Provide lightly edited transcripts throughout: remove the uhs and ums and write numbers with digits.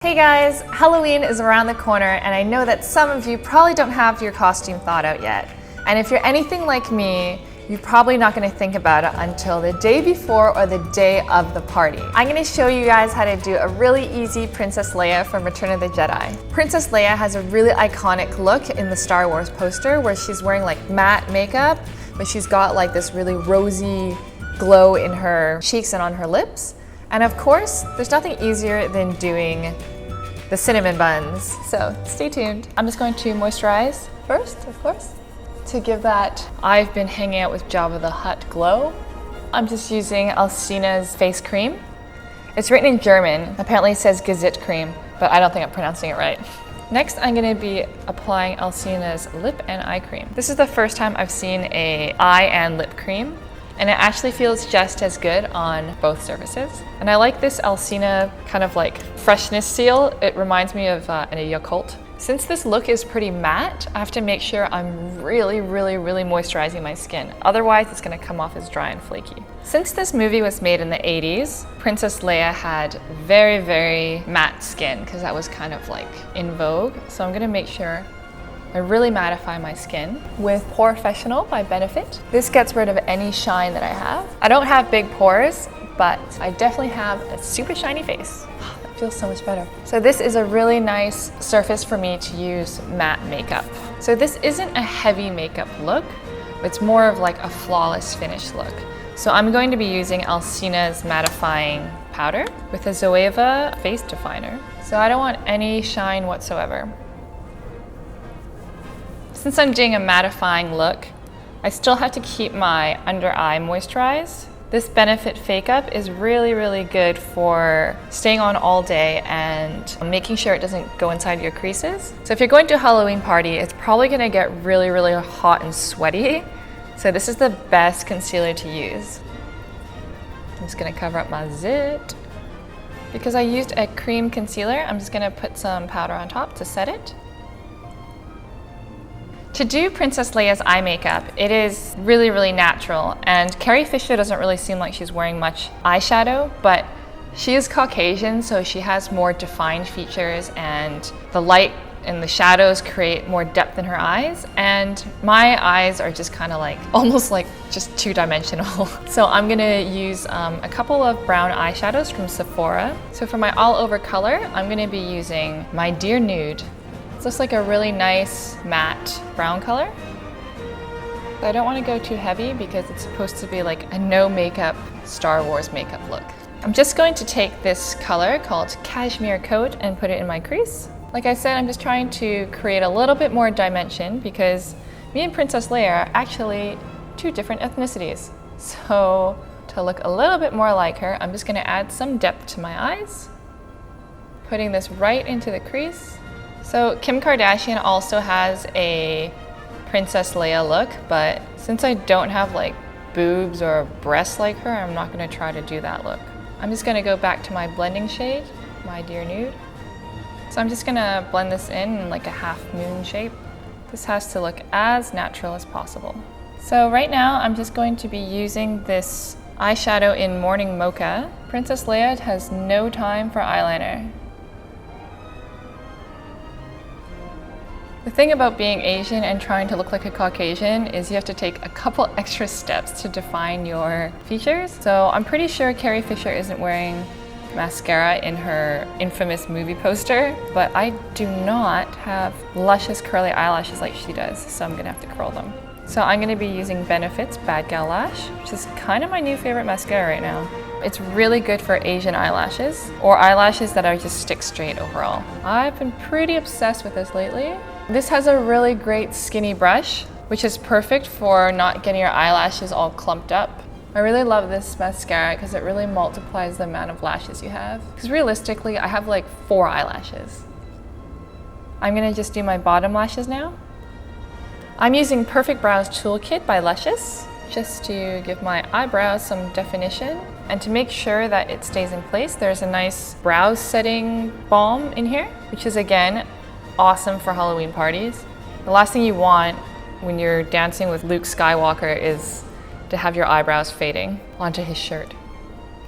Hey guys, Halloween is around the corner and I know that some of you probably don't have your costume thought out yet. And if you're anything like me, you're probably not going to think about it until the day before or the day of the party. I'm going to show you guys how to do a really easy Princess Leia from Return of the Jedi. Princess Leia has a really iconic look in the Star Wars poster where she's wearing like matte makeup, but she's got like this really rosy glow in her cheeks and on her lips. And of course, there's nothing easier than doing the cinnamon buns. So stay tuned. I'm just going to moisturize first, of course, to give that I've been hanging out with Jabba the Hutt glow. I'm just using Alcina's face cream. It's written in German. Apparently it says Gesicht cream, but I don't think I'm pronouncing it right. Next, I'm going to be applying Alcina's lip and eye cream. This is the first time I've seen a eye and lip cream, and it actually feels just as good on both surfaces. And I like this Alcina kind of like freshness seal. It reminds me of a Yakult. Since this look is pretty matte, I have to make sure I'm really moisturizing my skin. Otherwise, it's gonna come off as dry and flaky. Since this movie was made in the 80s, Princess Leia had very matte skin because that was kind of like in vogue. So I'm gonna make sure I really mattify my skin with POREfessional by Benefit. This gets rid of any shine that I have. I don't have big pores, but I definitely have a super shiny face. That feels so much better. So this is a really nice surface for me to use matte makeup. So this isn't a heavy makeup look, it's more of like a flawless finish look. So I'm going to be using Alcina's mattifying powder with a Zoeva face definer. So I don't want any shine whatsoever. Since I'm doing a mattifying look, I still have to keep my under eye moisturized. This Benefit Fake Up is really good for staying on all day and making sure it doesn't go inside your creases. So if you're going to a Halloween party, it's probably gonna get really hot and sweaty. So this is the best concealer to use. I'm just gonna cover up my zit. Because I used a cream concealer, I'm just gonna put some powder on top to set it. To do Princess Leia's eye makeup, it is really natural, and Carrie Fisher doesn't really seem like she's wearing much eyeshadow, but she is Caucasian, so she has more defined features, and the light and the shadows create more depth in her eyes, and my eyes are just kind of like, almost like just two-dimensional. So I'm gonna use a couple of brown eyeshadows from Sephora. So for my all-over color, I'm gonna be using my Dear Nude. It looks like a really nice matte brown color. I don't want to go too heavy because it's supposed to be like a no makeup Star Wars makeup look. I'm just going to take this color called Cashmere Coat and put it in my crease. Like I said, I'm just trying to create a little bit more dimension because me and Princess Leia are actually two different ethnicities. So to look a little bit more like her, I'm just going to add some depth to my eyes. Putting this right into the crease. So Kim Kardashian also has a Princess Leia look, but since I don't have like boobs or breasts like her, I'm not gonna try to do that look. I'm just gonna go back to my blending shade, my Dear Nude. So I'm just gonna blend this in like a half moon shape. This has to look as natural as possible. So right now I'm just going to be using this eyeshadow in Morning Mocha. Princess Leia has no time for eyeliner. The thing about being Asian and trying to look like a Caucasian is you have to take a couple extra steps to define your features. So I'm pretty sure Carrie Fisher isn't wearing mascara in her infamous movie poster, but I do not have luscious curly eyelashes like she does, so I'm gonna have to curl them. So I'm gonna be using Benefit's BADgal Lash, which is kind of my new favorite mascara right now. It's really good for Asian eyelashes, or eyelashes that are just stick straight overall. I've been pretty obsessed with this lately. This has a really great skinny brush, which is perfect for not getting your eyelashes all clumped up. I really love this mascara because it really multiplies the amount of lashes you have. Because realistically, I have like 4 eyelashes. I'm gonna just do my bottom lashes now. I'm using Perfect Brows Toolkit by Luscious, just to give my eyebrows some definition. And to make sure that it stays in place, there's a nice brow setting balm in here, which is again, awesome for Halloween parties. The last thing you want when you're dancing with Luke Skywalker is to have your eyebrows fading onto his shirt.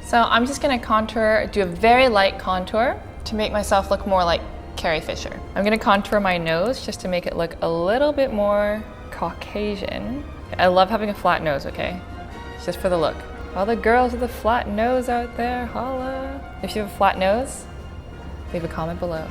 So I'm just gonna contour, do a very light contour to make myself look more like Carrie Fisher. I'm gonna contour my nose just to make it look a little bit more Caucasian. I love having a flat nose, okay? It's just for the look. All the girls with a flat nose out there, holla. If you have a flat nose, leave a comment below.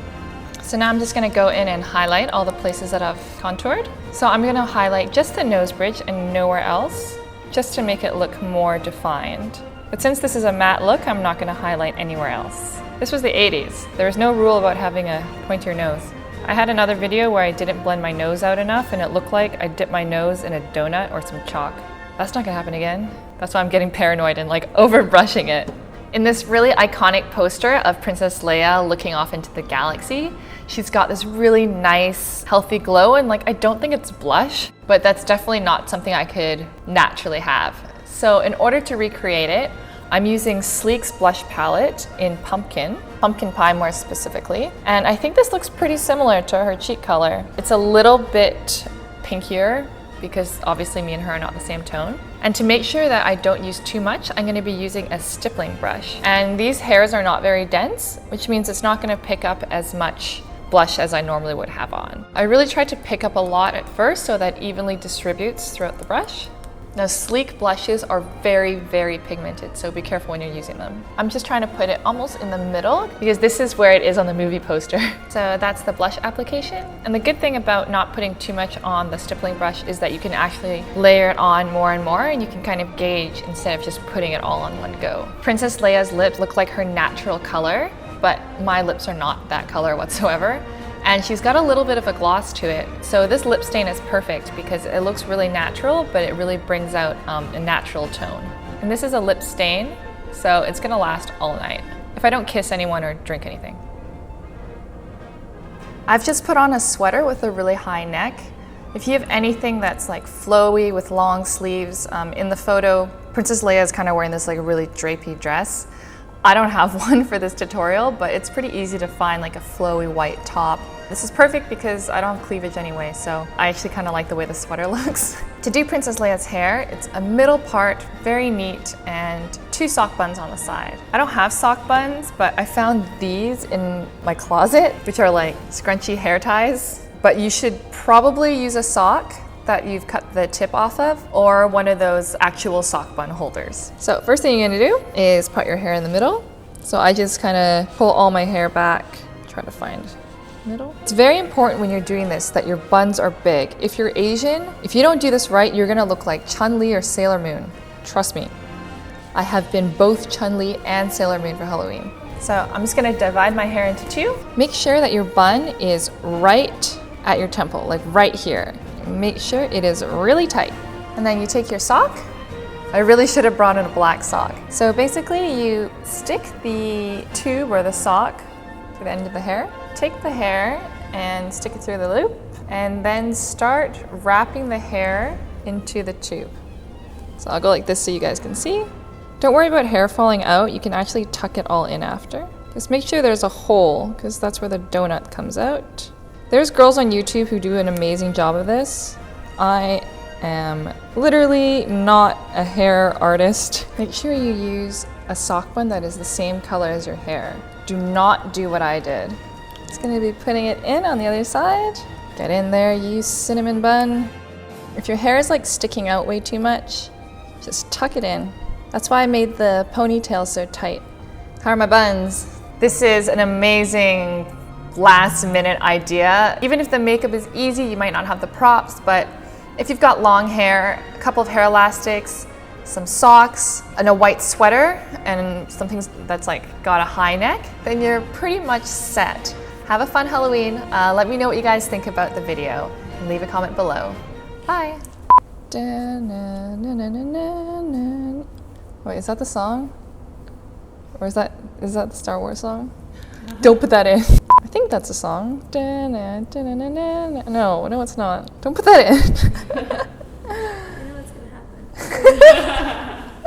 So now I'm just gonna go in and highlight all the places that I've contoured. So I'm gonna highlight just the nose bridge and nowhere else, just to make it look more defined. But since this is a matte look, I'm not gonna highlight anywhere else. This was the 80s. There was no rule about having a pointier nose. I had another video where I didn't blend my nose out enough and it looked like I dipped my nose in a donut or some chalk. That's not gonna happen again. That's why I'm getting paranoid and like over brushing it. In this really iconic poster of Princess Leia looking off into the galaxy, she's got this really nice, healthy glow, and like I don't think it's blush, but that's definitely not something I could naturally have. So in order to recreate it, I'm using Sleek's blush palette in Pumpkin Pie more specifically, and I think this looks pretty similar to her cheek color. It's a little bit pinkier because obviously me and her are not the same tone. And to make sure that I don't use too much, I'm gonna be using a stippling brush. And these hairs are not very dense, which means it's not gonna pick up as much blush as I normally would have on. I really tried to pick up a lot at first so that evenly distributes throughout the brush. Now, Sleek blushes are very, very pigmented, so be careful when you're using them. I'm just trying to put it almost in the middle because this is where it is on the movie poster. So that's the blush application. And the good thing about not putting too much on the stippling brush is that you can actually layer it on more and more, and you can kind of gauge instead of just putting it all on one go. Princess Leia's lips look like her natural color, but my lips are not that color whatsoever. And she's got a little bit of a gloss to it. So this lip stain is perfect because it looks really natural, but it really brings out a natural tone. And this is a lip stain, so it's gonna last all night if I don't kiss anyone or drink anything. I've just put on a sweater with a really high neck. If you have anything that's like flowy with long sleeves, in the photo, Princess Leia is kind of wearing this like really drapey dress. I don't have one for this tutorial, but it's pretty easy to find like a flowy white top. This is perfect because I don't have cleavage anyway, so I actually kind of like the way the sweater looks. To do Princess Leia's hair, it's a middle part, very neat, and 2 sock buns on the side. I don't have sock buns, but I found these in my closet, which are like scrunchy hair ties. But you should probably use a sock that you've cut the tip off of, or one of those actual sock bun holders. So first thing you're gonna do is put your hair in the middle. So I just kind of pull all my hair back, try to find middle. It's very important when you're doing this that your buns are big. If you're Asian, if you don't do this right, you're gonna look like Chun-Li or Sailor Moon. Trust me. I have been both Chun-Li and Sailor Moon for Halloween. So I'm just gonna divide my hair into 2. Make sure that your bun is right at your temple, like right here. Make sure it is really tight. And then you take your sock. I really should have brought in a black sock. So basically you stick the tube or the sock to the end of the hair. Take the hair and stick it through the loop, and then start wrapping the hair into the tube. So I'll go like this so you guys can see. Don't worry about hair falling out. You can actually tuck it all in after. Just make sure there's a hole because that's where the donut comes out. There's girls on YouTube who do an amazing job of this. I am literally not a hair artist. Make sure you use a sock bun that is the same color as your hair. Do not do what I did. Just gonna be putting it in on the other side. Get in there, you cinnamon bun. If your hair is like sticking out way too much, just tuck it in. That's why I made the ponytail so tight. How are my buns? This is an amazing last minute idea. Even if the makeup is easy, you might not have the props, but if you've got long hair, a couple of hair elastics, some socks, and a white sweater, and something that's like got a high neck, then you're pretty much set. Have a fun Halloween. Let me know what you guys think about the video and leave a comment below. Bye. Wait, is that the song? Or is that the Star Wars song? Don't put that in. I think that's a song. No, it's not. Don't put that in. I know what's gonna happen.